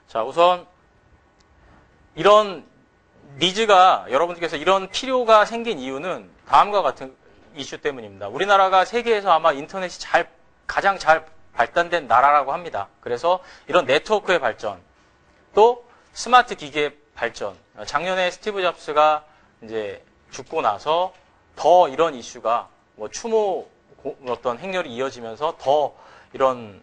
자, 우선 이런 니즈가 여러분들께서 이런 필요가 생긴 이유는 다음과 같은 이슈 때문입니다. 우리나라가 세계에서 아마 인터넷이 가장 잘 발달된 나라라고 합니다. 그래서 이런 네트워크의 발전, 또 스마트 기기의 발전. 작년에 스티브 잡스가 이제 죽고 나서 더 이런 이슈가 뭐 추모 어떤 행렬이 이어지면서 더 이런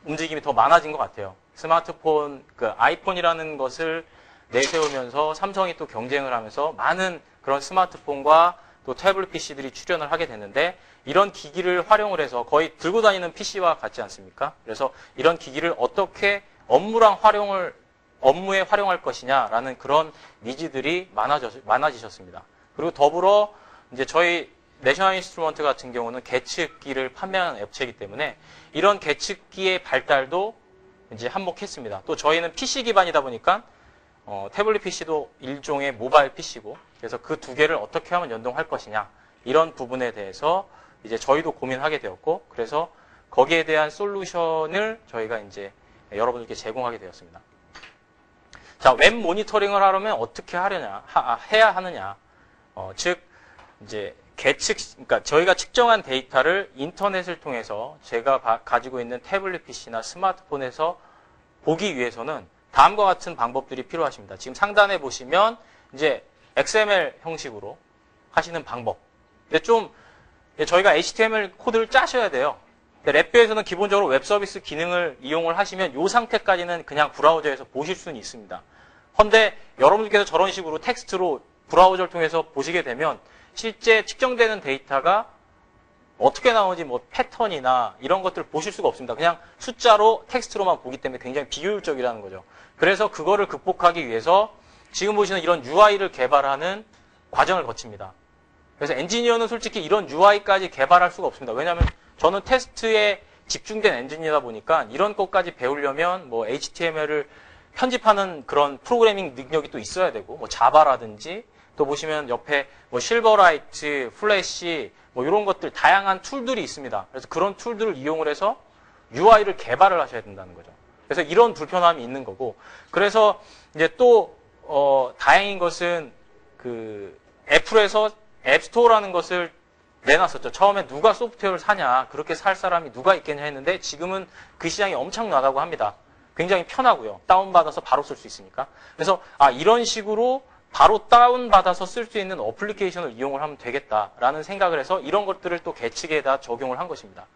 움직임이 더 많아진 것 같아요. 스마트폰, 그 아이폰이라는 것을 내세우면서 삼성이 또 경쟁을 하면서 많은 그런 스마트폰과 또 태블릿 PC들이 출현을 하게 됐는데, 이런 기기를 활용을 해서 거의 들고 다니는 PC와 같지 않습니까? 그래서 이런 기기를 어떻게 업무에 활용할 것이냐라는 그런 니즈들이 많아지셨습니다. 그리고 더불어 이제 저희 내셔널 인스트루먼트 같은 경우는 계측기를 판매하는 업체이기 때문에 이런 계측기의 발달도 이제 한몫했습니다. 또 저희는 PC 기반이다 보니까 태블릿 PC도 일종의 모바일 PC고, 그래서 그 두 개를 어떻게 하면 연동할 것이냐, 이런 부분에 대해서 이제 저희도 고민하게 되었고, 그래서 거기에 대한 솔루션을 저희가 이제 여러분들께 제공하게 되었습니다. 자, 웹 모니터링을 하려면 어떻게 해야 하느냐. 즉, 이제 그러니까 저희가 측정한 데이터를 인터넷을 통해서 제가 가지고 있는 태블릿 PC나 스마트폰에서 보기 위해서는 다음과 같은 방법들이 필요하십니다. 지금 상단에 보시면 이제 XML 형식으로 하시는 방법. 근데 좀 저희가 HTML 코드를 짜셔야 돼요. 랩뷰에서는 기본적으로 웹 서비스 기능을 이용을 하시면 이 상태까지는 그냥 브라우저에서 보실 수는 있습니다. 그런데 여러분들께서 저런 식으로 텍스트로 브라우저를 통해서 보시게 되면 실제 측정되는 데이터가 어떻게 나오는지 뭐 패턴이나 이런 것들을 보실 수가 없습니다. 그냥 숫자로 텍스트로만 보기 때문에 굉장히 비효율적이라는 거죠. 그래서 그거를 극복하기 위해서 지금 보시는 이런 UI를 개발하는 과정을 거칩니다. 그래서 엔지니어는 솔직히 이런 UI까지 개발할 수가 없습니다. 왜냐하면 저는 테스트에 집중된 엔지니어다 보니까 이런 것까지 배우려면 뭐 HTML을 편집하는 그런 프로그래밍 능력이 또 있어야 되고, 뭐 자바라든지, 또 보시면 옆에 뭐 실버라이트, 플래시, 뭐 이런 것들 다양한 툴들이 있습니다. 그래서 그런 툴들을 이용을 해서 UI를 개발을 하셔야 된다는 거죠. 그래서 이런 불편함이 있는 거고, 그래서 이제 또 다행인 것은 그 애플에서 앱스토어라는 것을 내놨었죠. 처음에 누가 소프트웨어를 사냐, 그렇게 살 사람이 누가 있겠냐 했는데 지금은 그 시장이 엄청나다고 합니다. 굉장히 편하고요. 다운받아서 바로 쓸 수 있으니까. 그래서 이런 식으로 바로 다운받아서 쓸 수 있는 어플리케이션을 이용을 하면 되겠다라는 생각을 해서 이런 것들을 또 계측에다 적용을 한 것입니다.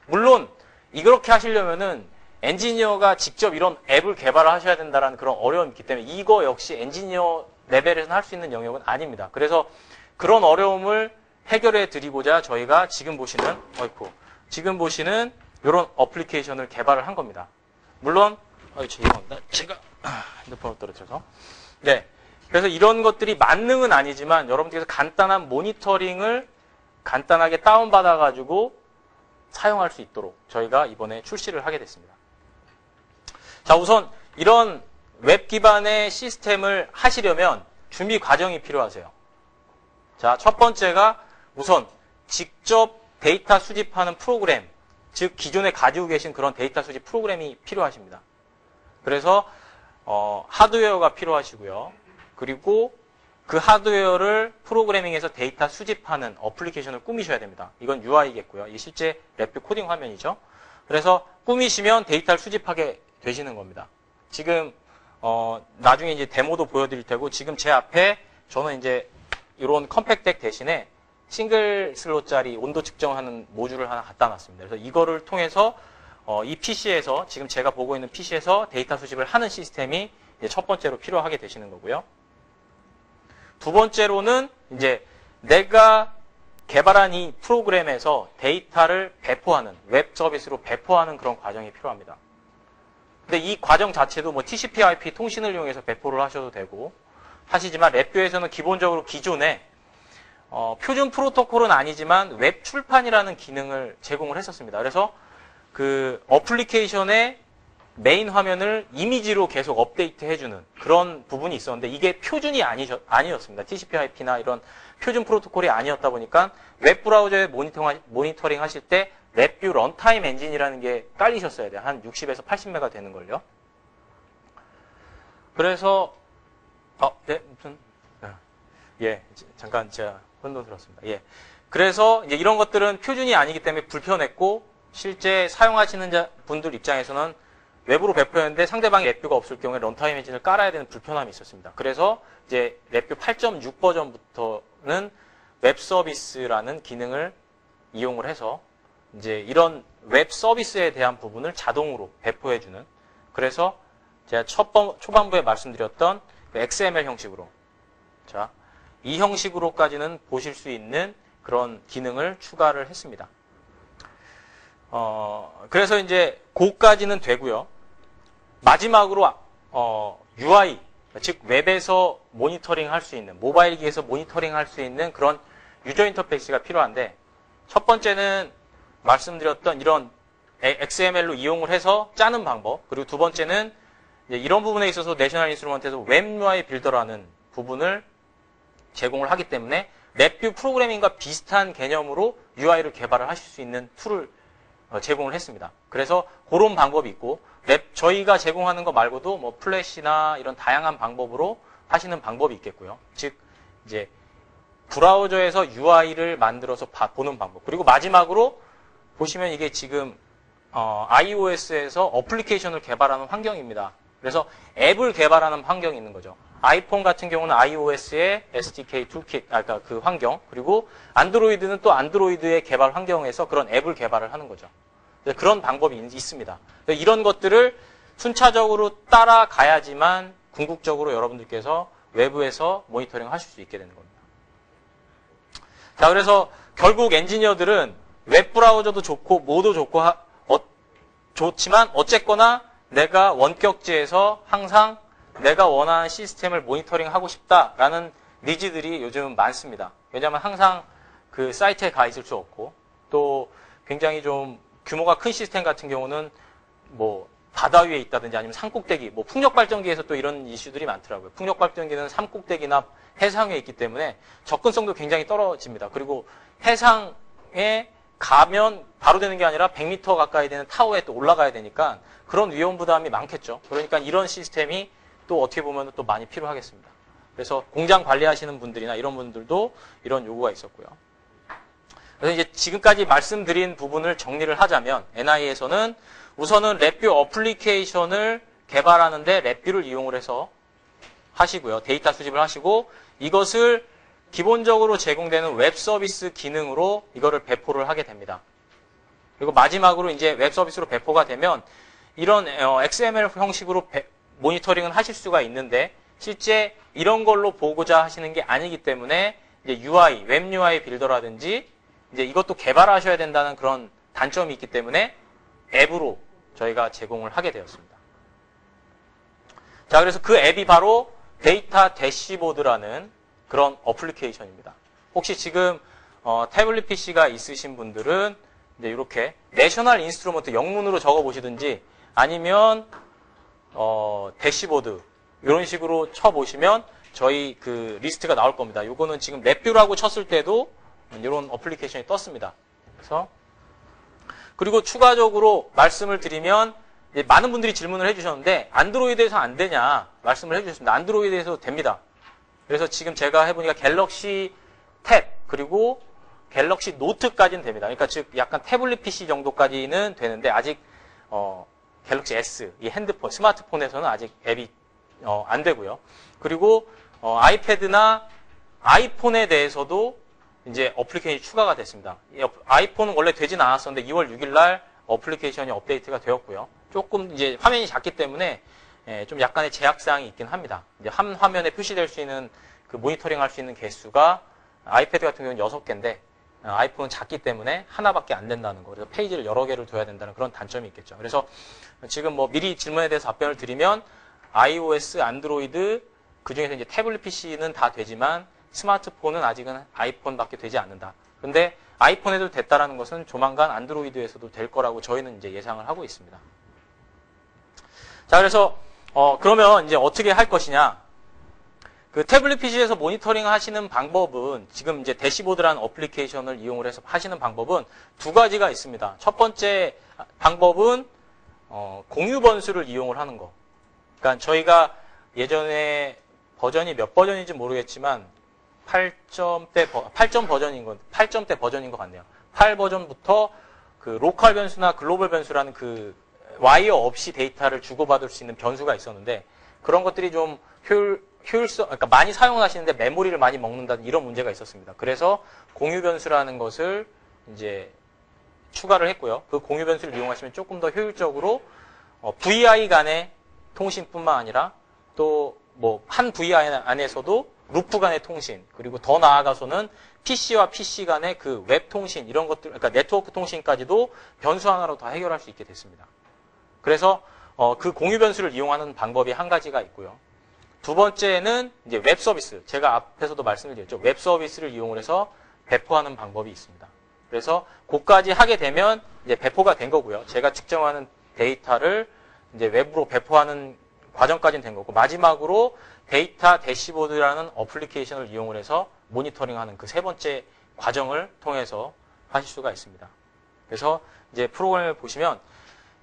물론 이렇게 하시려면은 엔지니어가 직접 이런 앱을 개발을 하셔야 된다는 그런 어려움이 있기 때문에 이거 역시 엔지니어 레벨에서는 할 수 있는 영역은 아닙니다. 그래서 그런 어려움을 해결해 드리고자 저희가 지금 보시는 이런 어플리케이션을 개발을 한 겁니다. 물론 제가 핸드폰을 떨어뜨려서. 네. 그래서 이런 것들이 만능은 아니지만 여러분들께서 간단한 모니터링을 간단하게 다운받아가지고 사용할 수 있도록 저희가 이번에 출시를 하게 됐습니다. 자, 우선 이런 웹 기반의 시스템을 하시려면 준비 과정이 필요하세요. 자, 첫 번째가 우선 직접 데이터 수집하는 프로그램, 즉 기존에 가지고 계신 그런 데이터 수집 프로그램이 필요하십니다. 그래서 하드웨어가 필요하시고요. 그리고 그 하드웨어를 프로그래밍해서 데이터 수집하는 어플리케이션을 꾸미셔야 됩니다. 이건 UI겠고요. 이게 실제 랩뷰 코딩 화면이죠. 그래서 꾸미시면 데이터를 수집하게 되시는 겁니다. 지금 나중에 이제 데모도 보여드릴 테고, 지금 제 앞에 저는 이제 이런 컴팩트덱 대신에 싱글 슬롯짜리 온도 측정하는 모듈을 하나 갖다 놨습니다. 그래서 이거를 통해서 이 PC에서, 지금 제가 보고 있는 PC에서 데이터 수집을 하는 시스템이 이제 첫 번째로 필요하게 되시는 거고요. 두 번째로는 이제 내가 개발한 이 프로그램에서 데이터를 배포하는, 웹 서비스로 배포하는 그런 과정이 필요합니다. 근데 이 과정 자체도 뭐 TCP/IP 통신을 이용해서 배포를 하셔도 되고 하시지만, 랩뷰에서는 기본적으로 기존에 표준 프로토콜은 아니지만 웹 출판이라는 기능을 제공을 했었습니다. 그래서 그 어플리케이션의 메인 화면을 이미지로 계속 업데이트 해주는 그런 부분이 있었는데, 이게 표준이 아니었습니다. TCP/IP나 이런 표준 프로토콜이 아니었다 보니까 웹 브라우저에 모니터링 하실 때 랩뷰 런타임 엔진이라는 게 깔리셨어야 돼요. 한 60에서 80메가 되는 걸요. 그래서 네, 무슨 예, 잠깐 제가 혼돈 들었습니다. 예. 그래서 이제 이런 것들은 표준이 아니기 때문에 불편했고 실제 사용하시는 분들 입장에서는 외부로 배포했는데 상대방이 랩뷰가 없을 경우에 런타임 엔진을 깔아야 되는 불편함이 있었습니다. 그래서 이제 랩뷰 8.6 버전부터는 웹 서비스라는 기능을 이용을 해서 이제 이런 웹 서비스에 대한 부분을 자동으로 배포해주는, 그래서 제가 초반부에 말씀드렸던 XML 형식으로, 자, 이 형식으로까지는 보실 수 있는 그런 기능을 추가를 했습니다. 그래서 이제 고까지는 되고요. 마지막으로 UI, 즉 웹에서 모니터링 할 수 있는, 모바일기에서 모니터링 할 수 있는 그런 유저 인터페이스가 필요한데, 첫 번째는 말씀드렸던 이런 XML로 이용을 해서 짜는 방법, 그리고 두 번째는 이런 부분에 있어서 내셔널 인스트루먼트에서 웹 UI 빌더라는 부분을 제공을 하기 때문에 랩뷰 프로그래밍과 비슷한 개념으로 UI를 개발을 하실 수 있는 툴을 제공을 했습니다. 그래서 그런 방법이 있고, 저희가 제공하는 거 말고도 뭐 플래시나 이런 다양한 방법으로 하시는 방법이 있겠고요. 즉 이제 브라우저에서 UI를 만들어서 보는 방법. 그리고 마지막으로 보시면 이게 지금 iOS에서 어플리케이션을 개발하는 환경입니다. 그래서 앱을 개발하는 환경이 있는 거죠. 아이폰 같은 경우는 iOS의 SDK 툴킷, 그러니까 그 환경, 그리고 안드로이드는 또 안드로이드의 개발 환경에서 그런 앱을 개발을 하는 거죠. 그런 방법이 있습니다. 이런 것들을 순차적으로 따라가야지만 궁극적으로 여러분들께서 외부에서 모니터링 하실 수 있게 되는 겁니다. 자, 그래서 결국 엔지니어들은 웹 브라우저도 좋고 뭐도 좋고 좋지만 어쨌거나 내가 원격지에서 항상 내가 원하는 시스템을 모니터링하고 싶다라는 니즈들이 요즘 많습니다. 왜냐하면 항상 그 사이트에 가 있을 수 없고, 또 굉장히 좀 규모가 큰 시스템 같은 경우는 뭐 바다 위에 있다든지 아니면 산꼭대기, 뭐 풍력발전기에서 또 이런 이슈들이 많더라고요. 풍력발전기는 산꼭대기나 해상에 있기 때문에 접근성도 굉장히 떨어집니다. 그리고 해상에 가면 바로 되는 게 아니라 100m 가까이 되는 타워에 또 올라가야 되니까 그런 위험 부담이 많겠죠. 그러니까 이런 시스템이 또 어떻게 보면 또 많이 필요하겠습니다. 그래서 공장 관리하시는 분들이나 이런 분들도 이런 요구가 있었고요. 그래서 이제 지금까지 말씀드린 부분을 정리를 하자면 NI에서는 우선은 랩뷰 어플리케이션을 개발하는데 랩뷰를 이용을 해서 하시고요. 데이터 수집을 하시고 이것을 기본적으로 제공되는 웹 서비스 기능으로 이거를 배포를 하게 됩니다. 그리고 마지막으로 이제 웹 서비스로 배포가 되면 이런 XML 형식으로 모니터링은 하실 수가 있는데 실제 이런 걸로 보고자 하시는 게 아니기 때문에 이제 UI, 웹 UI 빌더라든지 이제 이것도 개발하셔야 된다는 그런 단점이 있기 때문에 앱으로 저희가 제공을 하게 되었습니다. 자, 그래서 그 앱이 바로 데이터 대시보드라는 그런 어플리케이션입니다. 혹시 지금 태블릿 PC가 있으신 분들은 이제 이렇게 내셔널 인스트루먼트 영문으로 적어 보시든지 아니면 대시보드 이런 식으로 쳐 보시면 저희 그 리스트가 나올 겁니다. 요거는 지금 랩뷰라고 쳤을 때도 이런 어플리케이션이 떴습니다. 그래서 그리고 추가적으로 말씀을 드리면 이제 많은 분들이 질문을 해주셨는데 안드로이드에서 안 되냐 말씀을 해주셨습니다. 안드로이드에서 됩니다. 그래서 지금 제가 해보니까 갤럭시 탭 그리고 갤럭시 노트까지는 됩니다. 그러니까 즉 약간 태블릿 PC 정도까지는 되는데 아직 갤럭시 S 이 핸드폰 스마트폰에서는 아직 앱이 안 되고요. 그리고 아이패드나 아이폰에 대해서도 이제 어플리케이션이 추가가 됐습니다. 아이폰은 원래 되진 않았었는데 2월 6일 날 어플리케이션이 업데이트가 되었고요. 조금 이제 화면이 작기 때문에 좀 약간의 제약사항이 있긴 합니다. 이제 한 화면에 표시될 수 있는 그 모니터링 할 수 있는 개수가 아이패드 같은 경우는 6개인데 아이폰은 작기 때문에 하나밖에 안 된다는 거. 그래서 페이지를 여러 개를 둬야 된다는 그런 단점이 있겠죠. 그래서 지금 뭐 미리 질문에 대해서 답변을 드리면 iOS, 안드로이드 그중에서 이제 태블릿 PC는 다 되지만 스마트폰은 아직은 아이폰밖에 되지 않는다. 근데 아이폰에도 됐다라는 것은 조만간 안드로이드에서도 될 거라고 저희는 이제 예상을 하고 있습니다. 자, 그래서 그러면 이제 어떻게 할 것이냐? 그 태블릿 PC에서 모니터링 하시는 방법은 지금 이제 대시보드라는 어플리케이션을 이용을 해서 하시는 방법은 두 가지가 있습니다. 첫 번째 방법은 공유 번수를 이용을 하는 거. 그러니까 저희가 예전에 버전이 몇 버전인지 모르겠지만 8점 버전인 것 같네요. 8 버전부터 그 로컬 변수나 글로벌 변수라는 그 와이어 없이 데이터를 주고받을 수 있는 변수가 있었는데 그런 것들이 좀 효율성, 그러니까 많이 사용하시는데 메모리를 많이 먹는다는 이런 문제가 있었습니다. 그래서 공유 변수라는 것을 이제 추가를 했고요. 그 공유 변수를 이용하시면 조금 더 효율적으로 VI 간의 통신뿐만 아니라 또 뭐 한 VI 안에서도 루프 간의 통신, 그리고 더 나아가서는 PC와 PC 간의 그 웹 통신 이런 것들, 그러니까 네트워크 통신까지도 변수 하나로 다 해결할 수 있게 됐습니다. 그래서 그 공유 변수를 이용하는 방법이 한 가지가 있고요. 두 번째는 이제 웹 서비스. 제가 앞에서도 말씀을 드렸죠. 웹 서비스를 이용해서 배포하는 방법이 있습니다. 그래서 그까지 하게 되면 이제 배포가 된 거고요. 제가 측정하는 데이터를 이제 웹으로 배포하는 과정까지는 된 거고, 마지막으로 데이터 대시보드라는 어플리케이션을 이용해서 모니터링하는 그 세 번째 과정을 통해서 하실 수가 있습니다. 그래서 이제 프로그램을 보시면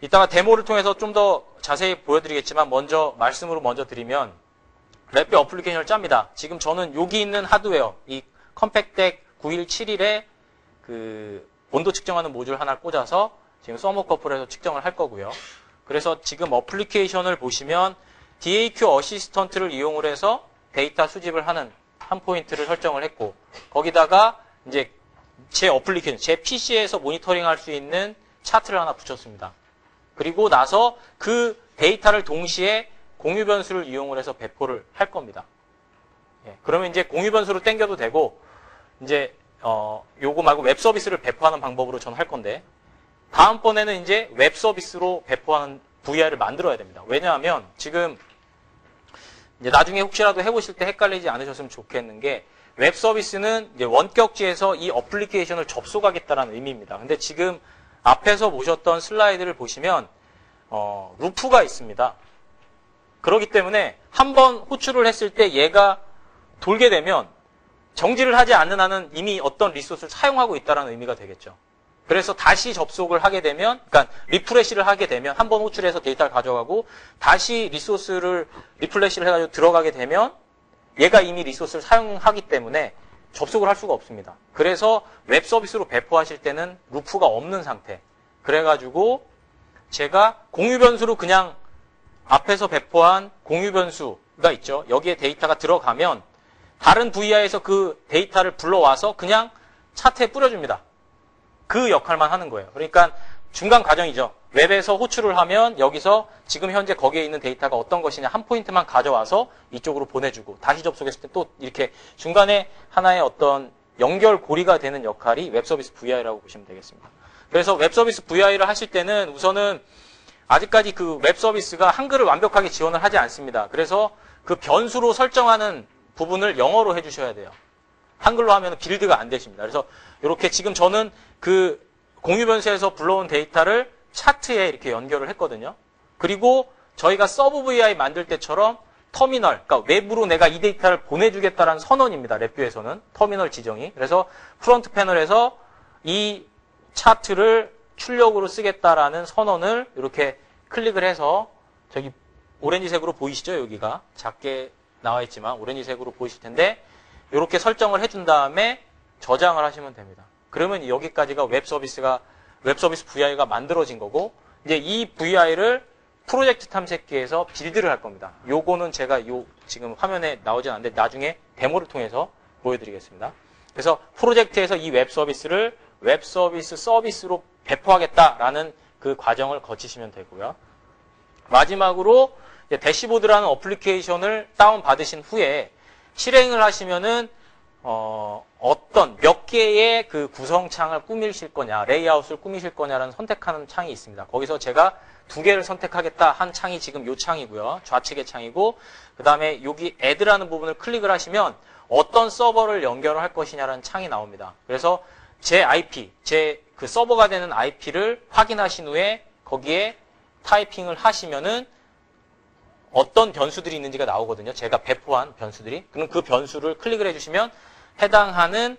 이따가 데모를 통해서 좀 더 자세히 보여드리겠지만 말씀으로 먼저 드리면 랩비 어플리케이션을 짭니다. 지금 저는 여기 있는 하드웨어, 이 컴팩덱 9171에 그 온도 측정하는 모듈 하나를 꽂아서 지금 서머커플에서 측정을 할 거고요. 그래서 지금 어플리케이션을 보시면 DAQ 어시스턴트를 이용을 해서 데이터 수집을 하는 한 포인트를 설정을 했고, 거기다가 이제 제 어플리케이션, 제 PC에서 모니터링할 수 있는 차트를 하나 붙였습니다. 그리고 나서 그 데이터를 동시에 공유 변수를 이용을 해서 배포를 할 겁니다. 예, 그러면 이제 공유 변수로 땡겨도 되고, 이제 요거 말고 웹 서비스를 배포하는 방법으로 저는 할 건데, 다음번에는 이제 웹 서비스로 배포하는 VI를 만들어야 됩니다. 왜냐하면 지금 이제 나중에 혹시라도 해보실 때 헷갈리지 않으셨으면 좋겠는 게, 웹 서비스는 이제 원격지에서 이 어플리케이션을 접속하겠다는 의미입니다. 근데 지금 앞에서 보셨던 슬라이드를 보시면 루프가 있습니다. 그렇기 때문에 한번 호출을 했을 때 얘가 돌게 되면 정지를 하지 않는 한은 이미 어떤 리소스를 사용하고 있다는 의미가 되겠죠. 그래서 다시 접속을 하게 되면, 그러니까 리프레시를 하게 되면, 한번 호출해서 데이터를 가져가고 다시 리소스를 리플래시를 해가지고 들어가게 되면 얘가 이미 리소스를 사용하기 때문에 접속을 할 수가 없습니다. 그래서 웹 서비스로 배포하실 때는 루프가 없는 상태. 그래가지고 제가 공유 변수로 그냥 앞에서 배포한 공유 변수가 있죠. 여기에 데이터가 들어가면 다른 VI에서 그 데이터를 불러와서 그냥 차트에 뿌려줍니다. 그 역할만 하는 거예요. 그러니까 중간 과정이죠. 웹에서 호출을 하면 여기서 지금 현재 거기에 있는 데이터가 어떤 것이냐 한 포인트만 가져와서 이쪽으로 보내주고, 다시 접속했을 때 또 이렇게 중간에 하나의 어떤 연결고리가 되는 역할이 웹서비스 VI라고 보시면 되겠습니다. 그래서 웹서비스 VI를 하실 때는 우선은 아직까지 그 웹서비스가 한글을 완벽하게 지원을 하지 않습니다. 그래서 그 변수로 설정하는 부분을 영어로 해주셔야 돼요. 한글로 하면 빌드가 안 되십니다. 그래서 이렇게 지금 저는 그 공유 변수에서 불러온 데이터를 차트에 이렇게 연결을 했거든요. 그리고 저희가 서브 VI 만들 때처럼 터미널, 그러니까 외부로 내가 이 데이터를 보내주겠다라는 선언입니다. 랩뷰에서는 터미널 지정이. 그래서 프론트 패널에서 이 차트를 출력으로 쓰겠다라는 선언을 이렇게 클릭을 해서, 저기 오렌지색으로 보이시죠? 여기가 작게 나와 있지만 오렌지색으로 보이실 텐데, 이렇게 설정을 해준 다음에 저장을 하시면 됩니다. 그러면 여기까지가 웹 서비스 VI가 만들어진 거고, 이제 이 VI를 프로젝트 탐색기에서 빌드를 할 겁니다. 요거는 제가 지금 화면에 나오진 않는데 나중에 데모를 통해서 보여드리겠습니다. 그래서 프로젝트에서 이 웹 서비스를 웹 서비스로 배포하겠다라는 그 과정을 거치시면 되고요. 마지막으로 이제 대시보드라는 어플리케이션을 다운받으신 후에 실행을 하시면은 어떤 몇 개의 그 구성창을 꾸미실 거냐, 레이아웃을 꾸미실 거냐라는 선택하는 창이 있습니다. 거기서 제가 2개를 선택하겠다 한 창이 지금 요 창이고요. 좌측의 창이고, 그 다음에 여기 add라는 부분을 클릭을 하시면 어떤 서버를 연결을 할 것이냐라는 창이 나옵니다. 그래서 제 IP, 제 그 서버가 되는 IP를 확인하신 후에 거기에 타이핑을 하시면은 어떤 변수들이 있는지가 나오거든요. 제가 배포한 변수들이. 그럼 그 변수를 클릭을 해주시면 해당하는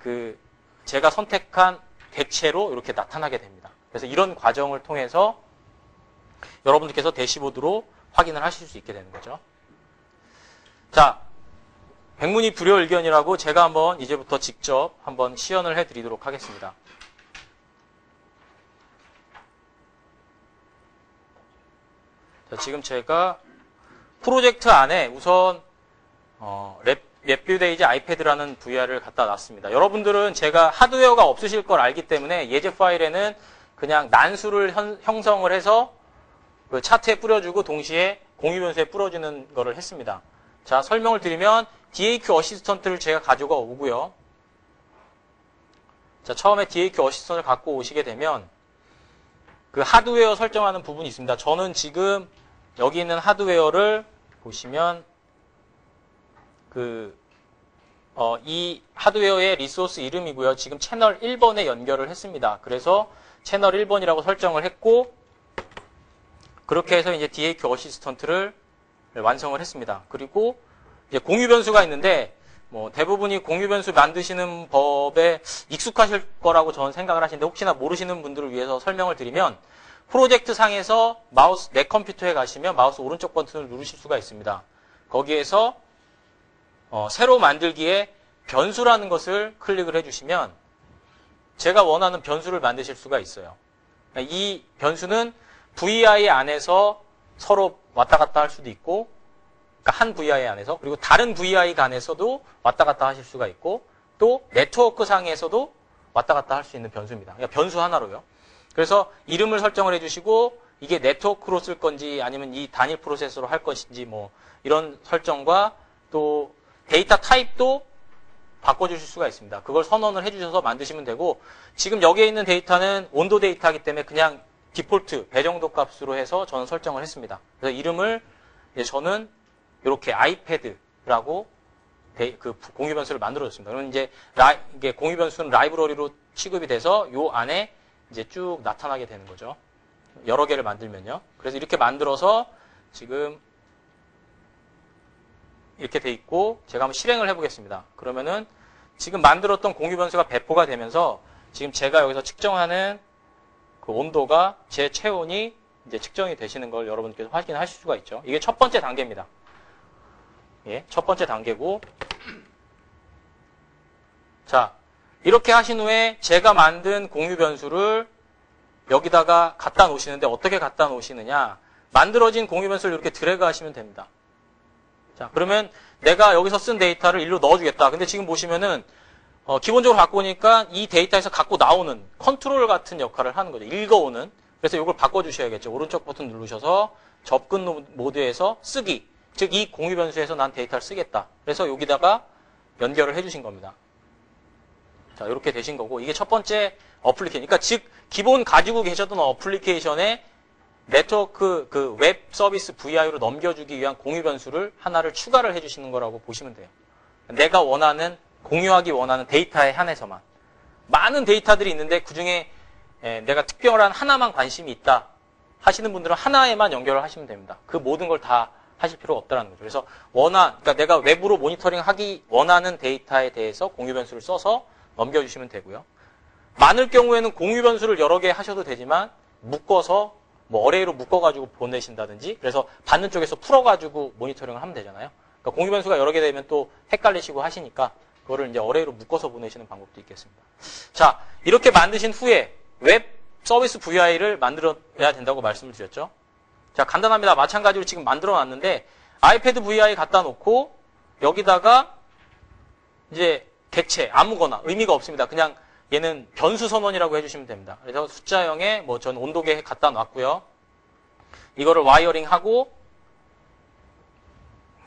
그 제가 선택한 객체로 이렇게 나타나게 됩니다. 그래서 이런 과정을 통해서 여러분들께서 대시보드로 확인을 하실 수 있게 되는 거죠. 자, 백문이 불여일견이라고 제가 한번 이제부터 직접 한번 시연을 해드리도록 하겠습니다. 자, 지금 제가 프로젝트 안에 우선 랩뷰데이즈 아이패드라는 VR을 갖다 놨습니다. 여러분들은 제가 하드웨어가 없으실 걸 알기 때문에 예제 파일에는 그냥 난수를 형성을 해서 그 차트에 뿌려주고 동시에 공유 변수에 뿌려주는 거를 했습니다. 자, 설명을 드리면 DAQ 어시스턴트를 제가 가져가 오고요. 자, 처음에 DAQ 어시스턴트를 갖고 오시게 되면 그 하드웨어 설정하는 부분이 있습니다. 저는 지금 여기 있는 하드웨어를 보시면 이 하드웨어의 리소스 이름이고요. 지금 채널 1번에 연결을 했습니다. 그래서 채널 1번이라고 설정을 했고 그렇게 해서 이제 DAQ 어시스턴트를 완성을 했습니다. 그리고 이제 공유 변수가 있는데 뭐 대부분이 공유 변수 만드시는 법에 익숙하실 거라고 저는 생각을 하시는데 혹시나 모르시는 분들을 위해서 설명을 드리면 프로젝트 상에서 마우스 내 컴퓨터에 가시면 마우스 오른쪽 버튼을 누르실 수가 있습니다. 거기에서 새로 만들기에 변수라는 것을 클릭을 해주시면 제가 원하는 변수를 만드실 수가 있어요. 이 변수는 VI 안에서 서로 왔다 갔다 할 수도 있고 그러니까 한 VI 안에서 그리고 다른 VI 간에서도 왔다 갔다 하실 수가 있고 또 네트워크 상에서도 왔다 갔다 할 수 있는 변수입니다. 그러니까 변수 하나로요. 그래서 이름을 설정을 해주시고 이게 네트워크로 쓸 건지 아니면 이 단일 프로세서로 할 것인지 뭐 이런 설정과 또 데이터 타입도 바꿔주실 수가 있습니다. 그걸 선언을 해주셔서 만드시면 되고 지금 여기에 있는 데이터는 온도 데이터이기 때문에 그냥 디폴트 배정도 값으로 해서 저는 설정을 했습니다. 그래서 이름을 저는 이렇게 아이패드라고 그 공유 변수를 만들어줬습니다. 그러면 이제 이게 공유 변수는 라이브러리로 취급이 돼서 요 안에 이제 쭉 나타나게 되는 거죠. 여러 개를 만들면요. 그래서 이렇게 만들어서 지금 이렇게 돼 있고 제가 한번 실행을 해보겠습니다. 그러면은 지금 만들었던 공유 변수가 배포가 되면서 지금 제가 여기서 측정하는 그 온도가 제 체온이 이제 측정이 되시는 걸 여러분께서 확인하실 수가 있죠. 이게 첫 번째 단계입니다. 예, 첫 번째 단계고 자, 이렇게 하신 후에 제가 만든 공유 변수를 여기다가 갖다 놓으시는데 어떻게 갖다 놓으시느냐 만들어진 공유 변수를 이렇게 드래그 하시면 됩니다. 자, 그러면 내가 여기서 쓴 데이터를 일로 넣어주겠다. 근데 지금 보시면은 기본적으로 갖고 오니까 이 데이터에서 갖고 나오는 컨트롤 같은 역할을 하는 거죠. 읽어오는. 그래서 이걸 바꿔주셔야겠죠. 오른쪽 버튼 누르셔서 접근 모드에서 쓰기. 즉 이 공유 변수에서 난 데이터를 쓰겠다. 그래서 여기다가 연결을 해주신 겁니다. 자, 이렇게 되신 거고 이게 첫 번째 어플리케이션. 그러니까 즉 기본 가지고 계셨던 어플리케이션에 네트워크 그 웹 서비스 VI로 넘겨주기 위한 공유 변수를 하나를 추가를 해주시는 거라고 보시면 돼요. 내가 원하는 공유하기 원하는 데이터에 한해서만 많은 데이터들이 있는데 그중에 내가 특별한 하나만 관심이 있다 하시는 분들은 하나에만 연결을 하시면 됩니다. 그 모든 걸 다 하실 필요가 없다는 거죠. 그래서 그러니까 내가 웹으로 모니터링하기 원하는 데이터에 대해서 공유 변수를 써서 넘겨주시면 되고요. 많을 경우에는 공유 변수를 여러 개 하셔도 되지만 묶어서 뭐 어레이로 묶어가지고 보내신다든지 그래서 받는 쪽에서 풀어가지고 모니터링을 하면 되잖아요. 그러니까 공유 변수가 여러 개 되면 또 헷갈리시고 하시니까 그거를 이제 어레이로 묶어서 보내시는 방법도 있겠습니다. 자, 이렇게 만드신 후에 웹 서비스 VI를 만들어야 된다고 말씀을 드렸죠. 자, 간단합니다. 마찬가지로 지금 만들어 놨는데 아이패드 VI 갖다 놓고 여기다가 이제 객체 아무거나 의미가 없습니다. 그냥 얘는 변수 선언이라고 해주시면 됩니다. 그래서 숫자형에 뭐 전 온도계 갖다 놨고요. 이거를 와이어링하고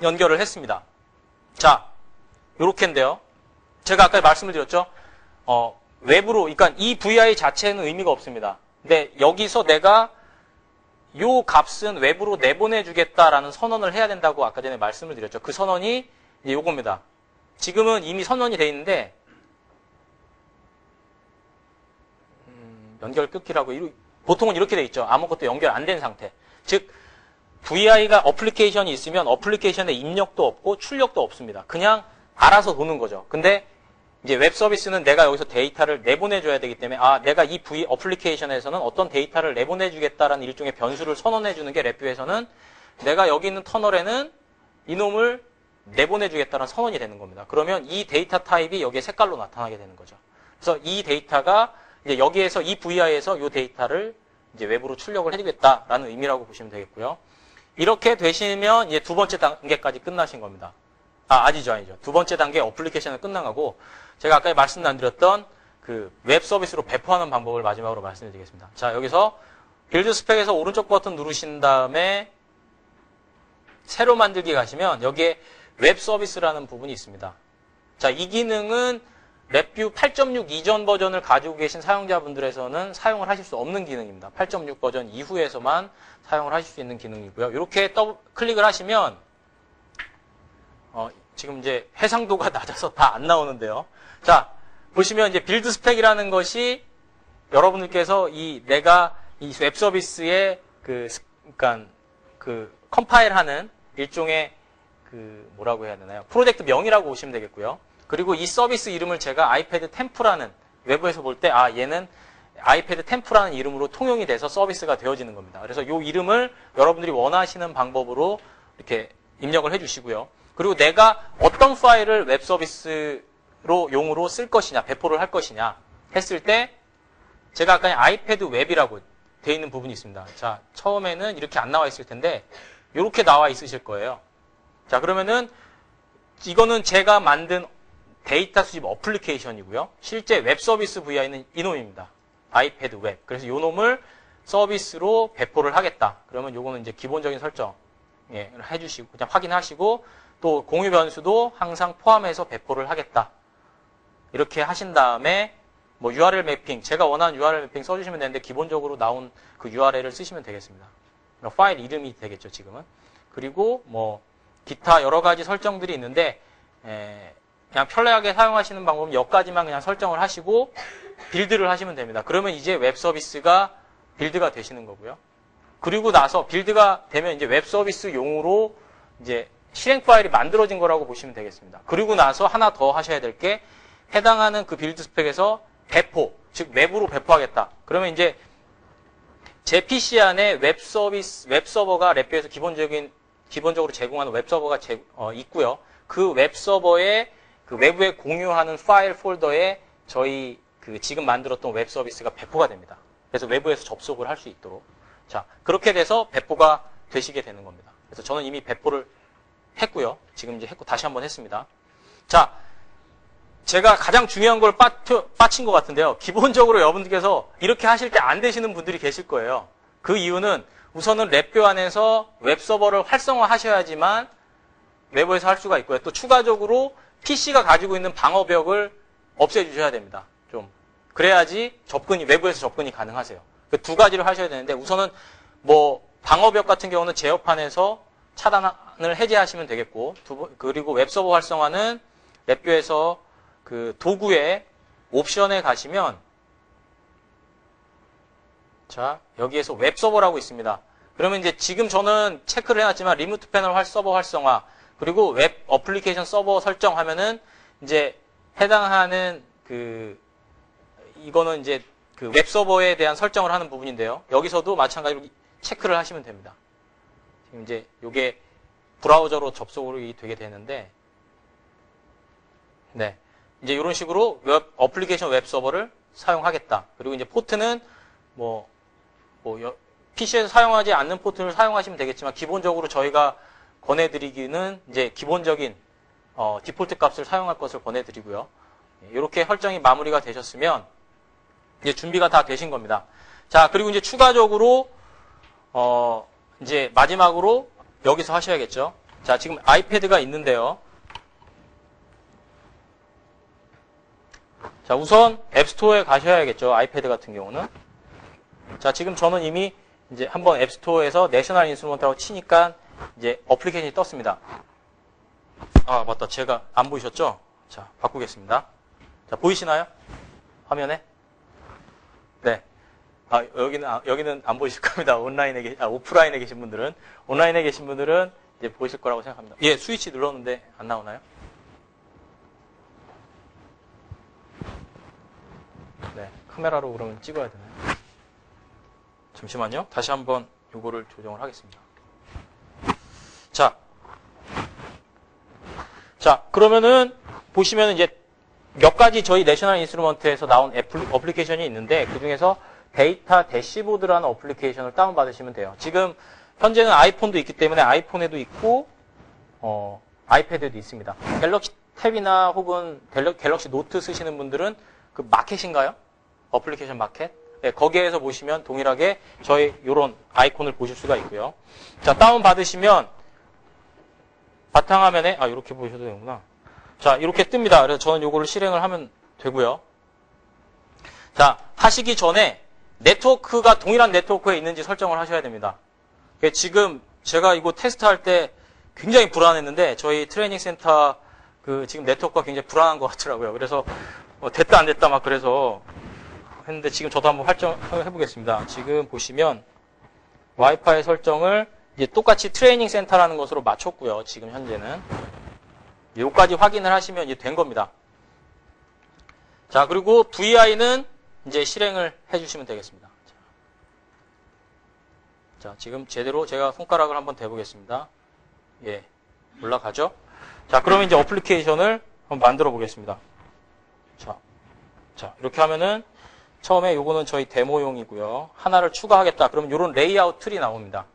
연결을 했습니다. 자, 요렇게인데요. 제가 아까 말씀을 드렸죠. 웹으로, 그러니까 이 VI 자체는 의미가 없습니다. 근데 여기서 내가 요 값은 웹으로 내보내주겠다라는 선언을 해야 된다고 아까 전에 말씀을 드렸죠. 그 선언이 이제 요겁니다. 지금은 이미 선언이 돼 있는데 연결 끊기라고 보통은 이렇게 돼 있죠. 아무것도 연결 안 된 상태. 즉 VI가 어플리케이션이 있으면 어플리케이션에 입력도 없고 출력도 없습니다. 그냥 알아서 도는 거죠. 근데 이제 웹 서비스는 내가 여기서 데이터를 내보내줘야 되기 때문에 내가 이 어플리케이션에서는 어떤 데이터를 내보내주겠다라는 일종의 변수를 선언해주는 게 랩뷰에서는 내가 여기 있는 터널에는 이놈을 내보내주겠다는 선언이 되는 겁니다. 그러면 이 데이터 타입이 여기에 색깔로 나타나게 되는 거죠. 그래서 이 데이터가 이제 여기에서 이 VI에서 이 데이터를 이제 외부로 출력을 해주겠다라는 의미라고 보시면 되겠고요. 이렇게 되시면 이제 두 번째 단계까지 끝나신 겁니다. 아니죠. 두 번째 단계 어플리케이션은 끝난 거고, 제가 아까 말씀 안 드렸던 그 웹 서비스로 배포하는 방법을 마지막으로 말씀드리겠습니다. 자, 여기서 빌드 스펙에서 오른쪽 버튼 누르신 다음에 새로 만들기 가시면 여기에 웹 서비스라는 부분이 있습니다. 자, 이 기능은 랩뷰 8.6 이전 버전을 가지고 계신 사용자분들에서는 사용을 하실 수 없는 기능입니다. 8.6 버전 이후에서만 사용을 하실 수 있는 기능이고요. 이렇게 클릭을 하시면 지금 이제 해상도가 낮아서 다 안 나오는데요. 자, 보시면 이제 빌드 스펙이라는 것이 여러분들께서 내가 이 웹 서비스에 그러니까 컴파일하는 일종의 뭐라고 해야 되나요? 프로젝트 명이라고 보시면 되겠고요. 그리고 이 서비스 이름을 제가 아이패드 템프라는, 외부에서 볼 때 얘는 아이패드 템프라는 이름으로 통용이 돼서 서비스가 되어지는 겁니다. 그래서 이 이름을 여러분들이 원하시는 방법으로 이렇게 입력을 해주시고요. 그리고 내가 어떤 파일을 웹 서비스로 용으로 쓸 것이냐, 배포를 할 것이냐 했을 때 제가 아까 아이패드 웹이라고 되어 있는 부분이 있습니다. 자, 처음에는 이렇게 안 나와 있을 텐데 이렇게 나와 있으실 거예요. 자, 그러면은 이거는 제가 만든 데이터 수집 어플리케이션이고요. 실제 웹 서비스 VI는 이놈입니다. 아이패드 웹. 그래서 이 놈을 서비스로 배포를 하겠다. 그러면 요거는 이제 기본적인 설정 해주시고 그냥 확인하시고, 또 공유 변수도 항상 포함해서 배포를 하겠다. 이렇게 하신 다음에 뭐 URL 매핑, 제가 원하는 URL 매핑 써주시면 되는데 기본적으로 나온 그 URL을 쓰시면 되겠습니다. 파일 이름이 되겠죠, 지금은. 그리고 뭐 기타 여러 가지 설정들이 있는데 그냥 편리하게 사용하시는 방법은 여기까지만 그냥 설정을 하시고 빌드를 하시면 됩니다. 그러면 이제 웹 서비스가 빌드가 되시는 거고요. 그리고 나서 빌드가 되면 이제 웹 서비스용으로 이제 실행 파일이 만들어진 거라고 보시면 되겠습니다. 그리고 나서 하나 더 하셔야 될 게 해당하는 그 빌드 스펙에서 배포, 즉 웹으로 배포하겠다. 그러면 이제 제 PC 안에 웹 서버가 랩뷰에서 기본적으로 제공하는 웹 서버가 있고요. 그 웹 서버에 그 외부에 공유하는 파일 폴더에 저희 지금 만들었던 웹 서비스가 배포가 됩니다. 그래서 외부에서 접속을 할 수 있도록. 자, 그렇게 돼서 배포가 되시게 되는 겁니다. 그래서 저는 이미 배포를 했고요. 지금 이제 했고 다시 한번 했습니다. 자, 제가 가장 중요한 걸 빠친 것 같은데요. 기본적으로 여러분들께서 이렇게 하실 때 안 되시는 분들이 계실 거예요. 그 이유는 우선은 랩뷰 안에서 웹 서버를 활성화 하셔야지만 외부에서 할 수가 있고요. 또 추가적으로 PC가 가지고 있는 방어벽을 없애주셔야 됩니다. 좀 그래야지 외부에서 접근이 가능하세요. 그 두 가지를 하셔야 되는데, 우선은 뭐 방어벽 같은 경우는 제어판에서 차단을 해제하시면 되겠고, 그리고 웹 서버 활성화는 랩뷰에서 그 도구의 옵션에 가시면, 자, 여기에서 웹 서버라고 있습니다. 그러면 이제 지금 저는 체크를 해놨지만 리모트 패널 서버 활성화, 그리고 웹 어플리케이션 서버 설정하면은 이제 해당하는 이거는 이제 그 웹 서버에 대한 설정을 하는 부분인데요. 여기서도 마찬가지로 체크를 하시면 됩니다. 지금 이제 요게 브라우저로 접속이 되게 되는데, 네. 이제 이런 식으로 어플리케이션 웹 서버를 사용하겠다. 그리고 이제 포트는 PC에서 사용하지 않는 포트를 사용하시면 되겠지만, 기본적으로 저희가 권해드리기는 이제 기본적인 디폴트 값을 사용할 것을 권해드리고요. 이렇게 설정이 마무리가 되셨으면 이제 준비가 다 되신 겁니다. 자, 그리고 이제 추가적으로 이제 마지막으로 여기서 하셔야겠죠. 자, 지금 아이패드가 있는데요. 자, 우선 앱스토어에 가셔야겠죠. 아이패드 같은 경우는. 자, 지금 저는 이미 이제 한번 앱스토어에서 내셔널 인스트루먼트라고 치니까 이제 어플리케이션이 떴습니다. 아, 맞다. 제가 안 보이셨죠? 자, 바꾸겠습니다. 자, 보이시나요? 화면에? 네. 아, 여기는 안 보이실 겁니다. 오프라인에 계신 분들은. 온라인에 계신 분들은 이제 보이실 거라고 생각합니다. 예, 스위치 눌렀는데 안 나오나요? 네. 카메라로 그러면 찍어야 되나요? 잠시만요. 다시 한번 요거를 조정을 하겠습니다. 자. 자, 그러면은 보시면 이제 몇 가지 저희 내셔널 인스트루먼트에서 나온 어플리케이션이 있는데 그 중에서 데이터 대시보드라는 어플리케이션을 다운받으시면 돼요. 지금 현재는 아이폰도 있기 때문에 아이폰에도 있고 아이패드에도 있습니다. 갤럭시 탭이나 혹은 갤럭시 노트 쓰시는 분들은 그 마켓인가요? 어플리케이션 마켓? 네, 거기에서 보시면 동일하게 저희 이런 아이콘을 보실 수가 있고요. 자, 다운받으시면 바탕화면에 이렇게 보셔도 되는구나. 자, 이렇게 뜹니다. 그래서 저는 요거를 실행을 하면 되고요. 자, 하시기 전에 네트워크가 동일한 네트워크에 있는지 설정을 하셔야 됩니다. 지금 제가 이거 테스트할 때 굉장히 불안했는데 저희 트레이닝 센터 지금 네트워크가 굉장히 불안한 것 같더라고요. 그래서 됐다 안 됐다 막 그래서 했는데 지금 저도 한번 활성해 보겠습니다. 지금 보시면 와이파이 설정을 이제 똑같이 트레이닝 센터라는 것으로 맞췄고요. 지금 현재는 요까지 확인을 하시면 이제 된 겁니다. 자, 그리고 VI는 이제 실행을 해주시면 되겠습니다. 자, 지금 제대로 제가 손가락을 한번 대보겠습니다. 예, 올라가죠? 자, 그러면 이제 어플리케이션을 한번 만들어 보겠습니다. 자, 이렇게 하면은 처음에 요거는 저희 데모용이고요. 하나를 추가하겠다. 그러면 요런 레이아웃 툴이 나옵니다.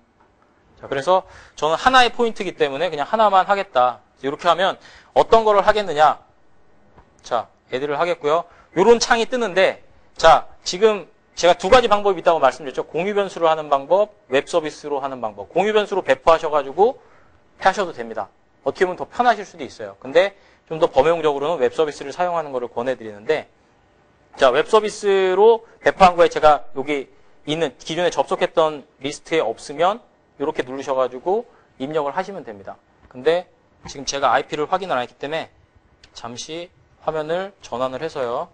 자, 그래서 저는 하나의 포인트이기 때문에 그냥 하나만 하겠다. 이렇게 하면 어떤 거를 하겠느냐? 자, 애들을 하겠고요. 요런 창이 뜨는데, 자, 지금 제가 두 가지 방법이 있다고 말씀드렸죠. 공유 변수로 하는 방법, 웹 서비스로 하는 방법. 공유 변수로 배포하셔가지고 하셔도 됩니다. 어떻게 보면 더 편하실 수도 있어요. 근데 좀 더 범용적으로는 웹 서비스를 사용하는 것을 권해드리는데, 자, 웹 서비스로 배포한 거에 제가 여기 있는 기존에 접속했던 리스트에 없으면 이렇게 누르셔가지고 입력을 하시면 됩니다. 근데 지금 제가 IP를 확인을 안 했기 때문에 잠시 화면을 전환을 해서요.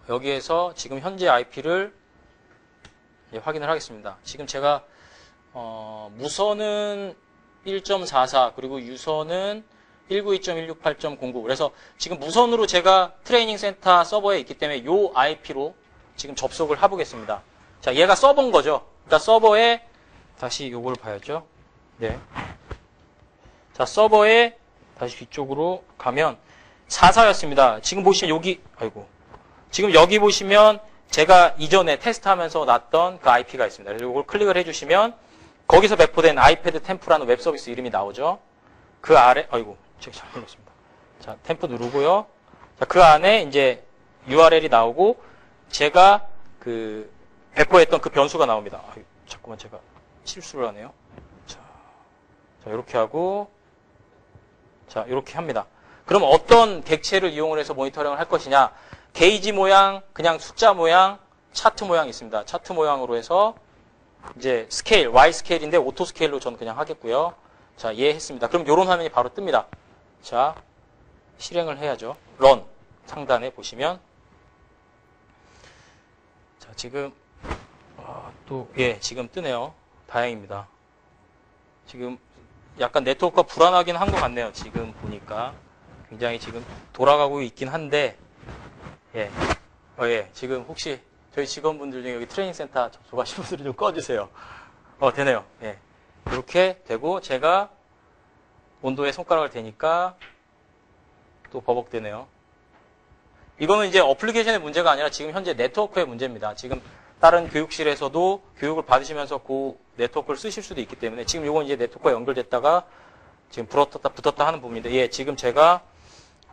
여기에서 지금 현재 IP를 확인을 하겠습니다. 지금 제가 무선은 1.44 그리고 유선은 192.168.09 그래서 지금 무선으로 제가 트레이닝 센터 서버에 있기 때문에 이 IP로 지금 접속을 해보겠습니다. 자, 얘가 서버인 거죠. 그러니까 서버에 다시 요걸 봐야죠. 네. 자, 서버에 다시 뒤쪽으로 가면 44였습니다. 지금 보시면 여기 지금 여기 보시면 제가 이전에 테스트하면서 놨던 그 IP가 있습니다. 그래서 이걸 클릭을 해주시면 거기서 배포된 아이패드 템프라는 웹 서비스 이름이 나오죠. 그 아래 제가 잘 눌렀습니다. 자, 템프 누르고요. 자, 그 안에 이제 URL이 나오고 제가 배포했던 그 변수가 나옵니다. 자꾸만 제가 실수를 하네요. 자, 이렇게 하고 자, 이렇게 합니다. 그럼 어떤 객체를 이용을 해서 모니터링을 할 것이냐? 게이지 모양, 그냥 숫자 모양, 차트 모양이 있습니다. 차트 모양으로 해서 이제 스케일, Y 스케일인데 오토 스케일로 저는 그냥 하겠고요. 자, 했습니다. 그럼 이런 화면이 바로 뜹니다. 자, 실행을 해야죠. 런 상단에 보시면 자, 지금 지금 뜨네요. 다행입니다. 지금 약간 네트워크가 불안하긴 한 것 같네요. 지금 보니까 굉장히 지금 돌아가고 있긴 한데 지금 혹시 저희 직원분들 중에 여기 트레이닝 센터 접속하신 분들 좀 꺼주세요. 되네요. 이렇게 되고 제가 온도에 손가락을 대니까 또 버벅대네요. 이거는 이제 어플리케이션의 문제가 아니라 지금 현재 네트워크의 문제입니다. 지금 다른 교육실에서도 교육을 받으시면서 그 네트워크를 쓰실 수도 있기 때문에 지금 이건 이제 네트워크가 연결됐다가 지금 붙었다 하는 부분인데 지금 제가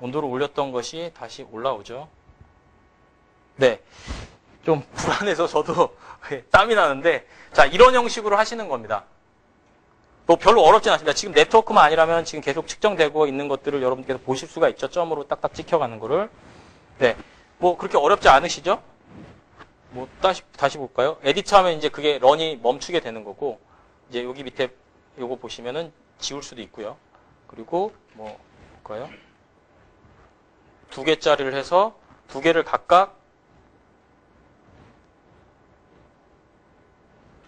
온도를 올렸던 것이 다시 올라오죠. 네. 좀 불안해서 저도 땀이 나는데 자, 이런 형식으로 하시는 겁니다. 뭐 별로 어렵진 않습니다. 지금 네트워크만 아니라면 지금 계속 측정되고 있는 것들을 여러분께서 보실 수가 있죠. 점으로 딱딱 찍혀가는 거를. 네. 뭐 그렇게 어렵지 않으시죠? 뭐 다시 볼까요? 에디트 하면 이제 그게 런이 멈추게 되는 거고 이제 여기 밑에 요거 보시면은 지울 수도 있고요. 그리고 뭐 볼까요? 2개짜리를 해서 2개를 각각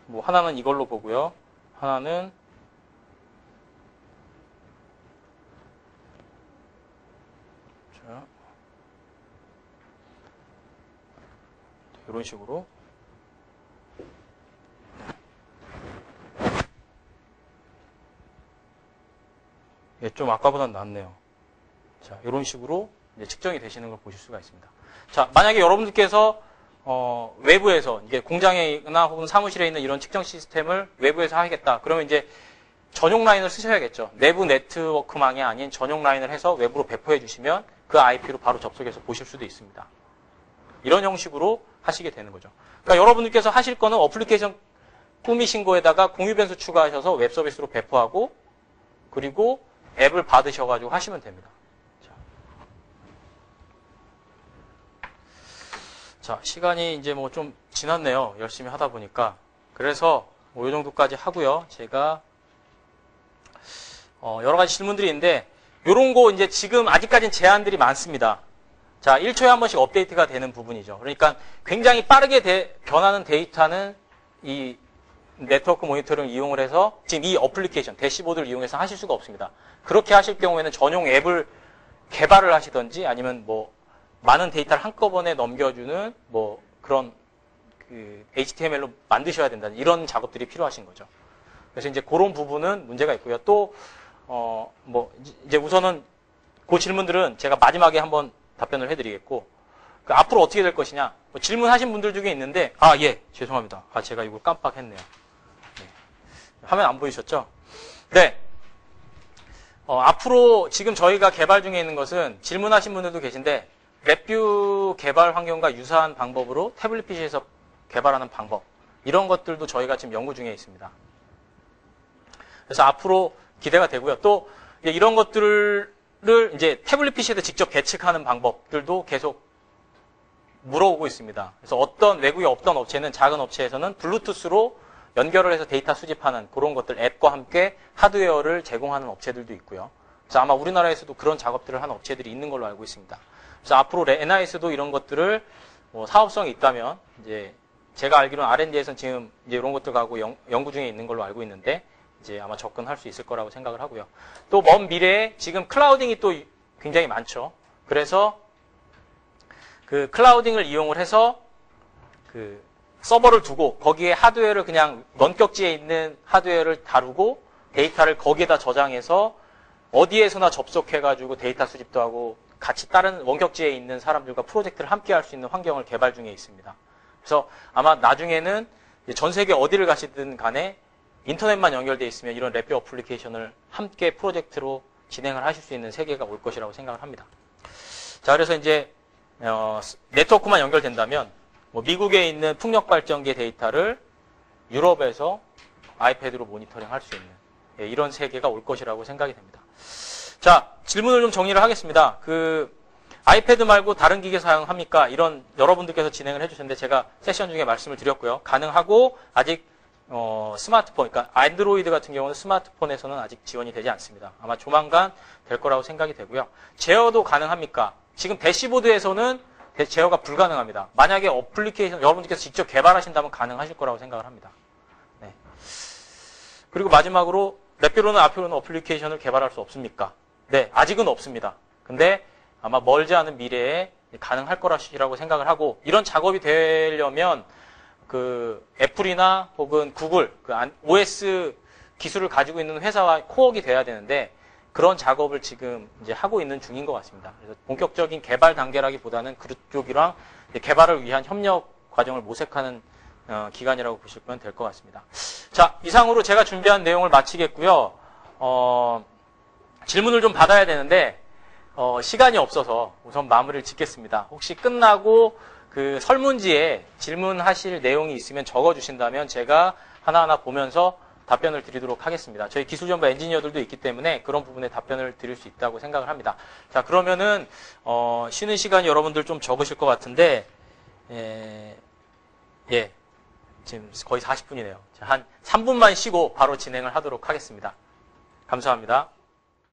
뭐 하나는 이걸로 보고요. 하나는 이런 식으로 예, 좀 아까보다 낫네요. 자, 이런 식으로 이제 측정이 되시는 걸 보실 수가 있습니다. 자, 만약에 여러분들께서 외부에서 이게 공장이나 혹은 사무실에 있는 이런 측정 시스템을 외부에서 하겠다. 그러면 이제 전용 라인을 쓰셔야겠죠. 내부 네트워크망이 아닌 전용 라인을 해서 외부로 배포해 주시면 그 IP로 바로 접속해서 보실 수도 있습니다. 이런 형식으로 하시게 되는 거죠. 그러니까 여러분들께서 하실 거는 어플리케이션 꾸미신 거에다가 공유 변수 추가하셔서 웹 서비스로 배포하고 그리고 앱을 받으셔가지고 하시면 됩니다. 자, 시간이 이제 뭐 좀 지났네요. 열심히 하다 보니까. 그래서 뭐 이 정도까지 하고요. 제가 여러 가지 질문들이 있는데 이런 거 이제 지금 아직까지는 제한들이 많습니다. 자, 1초에 한 번씩 업데이트가 되는 부분이죠. 그러니까 굉장히 빠르게 변하는 데이터는 이 네트워크 모니터링을 이용을 해서 지금 이 어플리케이션, 대시보드를 이용해서 하실 수가 없습니다. 그렇게 하실 경우에는 전용 앱을 개발을 하시든지 아니면 뭐 많은 데이터를 한꺼번에 넘겨주는 뭐 그런 그 HTML로 만드셔야 된다는 이런 작업들이 필요하신 거죠. 그래서 이제 그런 부분은 문제가 있고요. 또 뭐 이제 우선은 그 질문들은 제가 마지막에 한번 답변을 해드리겠고 그 앞으로 어떻게 될 것이냐 뭐 질문하신 분들 중에 있는데 예 죄송합니다. 제가 이걸 깜빡했네요. 네. 화면 안 보이셨죠? 네. 앞으로 지금 저희가 개발 중에 있는 것은 질문하신 분들도 계신데 웹뷰 개발 환경과 유사한 방법으로 태블릿 PC에서 개발하는 방법 이런 것들도 저희가 지금 연구 중에 있습니다. 그래서 앞으로 기대가 되고요. 또 이런 것들을 이제 태블릿 PC에서 직접 계측하는 방법들도 계속 물어오고 있습니다. 그래서 어떤 외국에 없던 업체는 작은 업체에서는 블루투스로 연결을 해서 데이터 수집하는 그런 것들 앱과 함께 하드웨어를 제공하는 업체들도 있고요. 그래서 아마 우리나라에서도 그런 작업들을 하는 업체들이 있는 걸로 알고 있습니다. 그래서 앞으로 NIS도 이런 것들을 뭐 사업성이 있다면 이제 제가 알기로는 R&D에서는 지금 이제 이런 것들 가고 연구 중에 있는 걸로 알고 있는데 이제 아마 접근할 수 있을 거라고 생각을 하고요. 또 먼 미래에 지금 클라우딩이 또 굉장히 많죠. 그래서 그 클라우딩을 이용을 해서 그 서버를 두고 거기에 하드웨어를 그냥 원격지에 있는 하드웨어를 다루고 데이터를 거기에다 저장해서 어디에서나 접속해가지고 데이터 수집도 하고 같이 다른 원격지에 있는 사람들과 프로젝트를 함께 할 수 있는 환경을 개발 중에 있습니다. 그래서 아마 나중에는 전 세계 어디를 가시든 간에 인터넷만 연결되어 있으면 이런 랩뷰 어플리케이션을 함께 프로젝트로 진행을 하실 수 있는 세계가 올 것이라고 생각을 합니다. 자, 그래서 이제 네트워크만 연결된다면 뭐 미국에 있는 풍력 발전기 데이터를 유럽에서 아이패드로 모니터링 할 수 있는 이런 세계가 올 것이라고 생각이 됩니다. 자, 질문을 좀 정리를 하겠습니다. 그 아이패드 말고 다른 기계 사용합니까? 이런 여러분들께서 진행을 해주셨는데 제가 세션 중에 말씀을 드렸고요. 가능하고 아직 스마트폰, 그러니까 안드로이드 같은 경우는 스마트폰에서는 아직 지원이 되지 않습니다. 아마 조만간 될 거라고 생각이 되고요. 제어도 가능합니까? 지금 대시보드에서는 제어가 불가능합니다. 만약에 어플리케이션 여러분들께서 직접 개발하신다면 가능하실 거라고 생각을 합니다. 네. 그리고 마지막으로 랩뷰로는 앞으로는 어플리케이션을 개발할 수 없습니까? 네, 아직은 없습니다. 근데 아마 멀지 않은 미래에 가능할 거라고 생각을 하고 이런 작업이 되려면 그 애플이나 혹은 구글, 그 OS 기술을 가지고 있는 회사와 코어가 돼야 되는데 그런 작업을 지금 이제 하고 있는 중인 것 같습니다. 그래서 본격적인 개발 단계라기보다는 그쪽이랑 개발을 위한 협력 과정을 모색하는 기간이라고 보시면 될 것 같습니다. 자, 이상으로 제가 준비한 내용을 마치겠고요. 질문을 좀 받아야 되는데 시간이 없어서 우선 마무리를 짓겠습니다. 혹시 끝나고 그 설문지에 질문하실 내용이 있으면 적어주신다면 제가 하나하나 보면서 답변을 드리도록 하겠습니다. 저희 기술전부 엔지니어들도 있기 때문에 그런 부분에 답변을 드릴 수 있다고 생각을 합니다. 자, 그러면은 쉬는 시간이 여러분들 좀 적으실 것 같은데 지금 거의 40분이네요. 한 3분만 쉬고 바로 진행을 하도록 하겠습니다. 감사합니다.